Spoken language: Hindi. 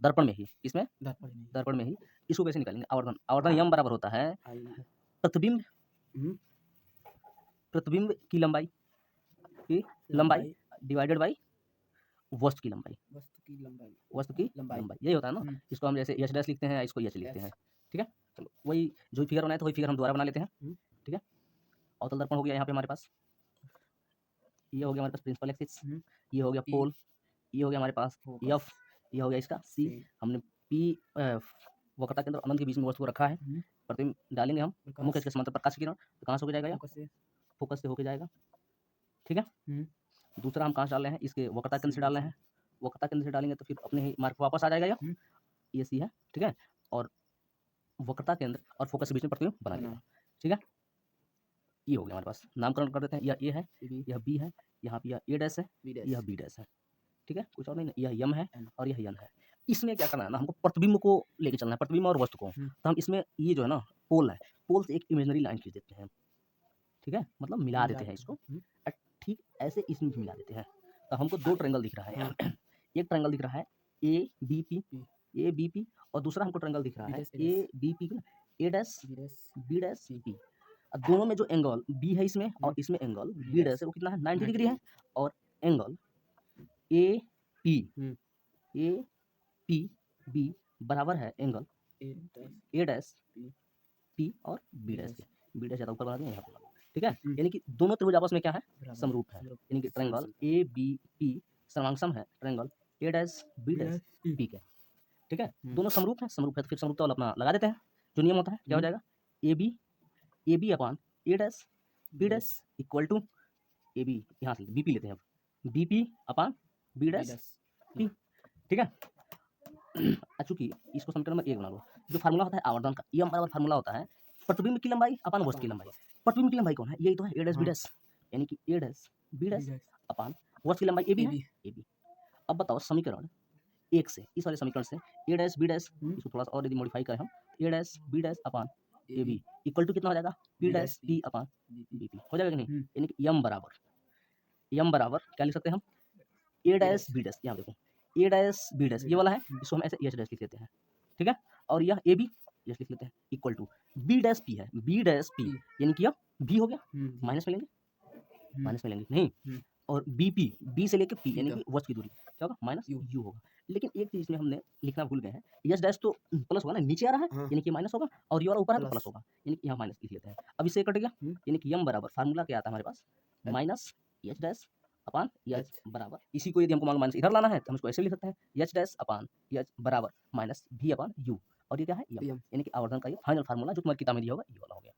दर्पण में ही, किसमें? दर्पण में। दर्पण में ही। इसको कैसे निकालेंगे? आवर्धन। आवर्धन यम बराबर होता है आई प्रतिबिंब प्रतिबिंब की लंबाई डिवाइडेड बाई वस्तु की लंबाई। वस्तु की लंबाई यही होता है ना। इसको हम जैसे एच डैश लिखते हैं, इसको एच लिखते हैं, ठीक है। चलो वही जो फिगर बनाया था वही फिगर हम दोबारा बना लेते हैं, ठीक है। अवतल दर्पण हो गया यहाँ पे हमारे पास, ये हो गया हमारे पास प्रिंसिपल एक्सिस, ये हो गया पोल, ये हो गया हमारे पास एफ, ये हो गया इसका सी। हमने पी वक्रता के अंदर अनंत के बीच में वस्तु को रखा है। प्रतिबिंब डालेंगे हम मुख्य के समांतर प्रकाश किरण, तो कहाँ से होके जाएगा? फोकस से होके जाएगा, ठीक है। दूसरा हम कहाँ से डाल रहे हैं? इसके वक्रता केंद्र से डाल रहे हैं। वक्रता केंद्र से डालेंगे तो फिर अपने ही मार्ग वापस आ जाएगा ये सी है, ठीक है। और वक्रता केंद्र और फोकस के बीच में प्रतिबिंब बना लेगा, ठीक है। ये हो गया हमारे पास। नामकरण कर देते हैं, यह ए है, यह बी है, यहाँ पे यह ए डैश है, यह बी डैश है, ठीक है। कुछ और नहीं, यह यम है और यह यन है। इसमें क्या करना है ना, हमको प्रतिबिंब को लेके चलना है, प्रतिबिंब और वस्तु को। तो हम इसमें ये जो है ना पोल है, पोल से एक इमेजिनरी लाइन खींच देते हैं, ठीक है, मतलब मिला देते हैं इसको। ठीक ऐसे इसमें भी मिला देते हैं। तो हमको दो ट्रायंगल दिख रहा है यहाँ। एक ट्रायंगल दिख रहा है ए बी पी, और दूसरा हमको ट्रायंगल दिख रहा है A B P, A dash B dash P. अब दोनों में जो एंगल बी है इसमें और इसमें एंगल बी डैश है, वो कितना है? 90 डिग्री है। और एंगल ए पी बी बराबर है एंगल ए डैश पी और बी डैश के। बी डैश ज़्यादा ऊपर बना दिया, यहाँ पर, ठीक है। यानी कि दोनों त्रिभुज आपस में क्या है? समरूप है। यानी कि ट्रायंगल ए बी पी समांसम है triangle A dash B dash P के, ठीक है। दोनों समरूप है, समरूप है तो फिर समरूपता वाला अपना लगा देते हैं। जो नियम होता है क्या हो जाएगा? A B upon A dash B dash equal to A B, यहाँ से बी पी लेते हैं अब, B P upon B dash P, ठीक है। चूंकि इसको समीकरण नंबर 1 बना लो। जो फार्मूला होता है आवर्धन का, यम बराबर फार्मूला होता है प्रतिबिंब की लंबाई अपान वस्तु की लंबाई। प्रतिबिंब की लंबाई कौन है? यही तो है ए डैश बी डैश, यानी कि ए डैश बी डैश अपान वस्तु की लंबाई ए बी है, ए बी। अब बताओ समीकरण 1 से, इस वाले समीकरण से ए डैश बी डैश, इसको थोड़ा सा और यदि मॉडिफाई करें हम, A dash B dash upon A B equal to कितना हो जाएगा? P dash P upon B P हो जाएगा कि नहीं? यानी कि यम बराबर क्या लिख सकते हैं हम? ए डैश बी डैश, यहाँ देखो ए डैश बी डैश ये वाला है, इसको हम ऐसे एच डैश लिख लेते हैं, ठीक है। और यह ए बी लिख लेते हैं equal to B dash P है, बी डैश पी यानी कि यह बी हो गया, माइनस में लेंगे नहीं, और बी पी बी से लेकर पी यानी कि वस्तु की दूरी क्या होगा? माइनस यू होगा। लेकिन एक चीज इसमें हमने लिखना भूल गए हैं, एच डैश तो प्लस होगा ना, नीचे आ रहा है यानी कि माइनस होगा, और ये वाला ऊपर है तो प्लस होगा, यानी कि यहाँ माइनस लिख लेते हैं। अब इससे कट गया, यानी कि यम बराबर फार्मूला क्या आता है हमारे पास? Minus H dash upon H बराबर, इसी को यदि हमको माइनस इधर लाना है तो हम इसको ऐसे लिख सकते हैं, एच डैश अपान एच बराबर माइनस भी अपान यू, और ये क्या है? यम। यानी कि आवर्धन का ये फाइनल फार्मूला जो तुम्हारी किताब में दिया होगा ये वाला हो गया।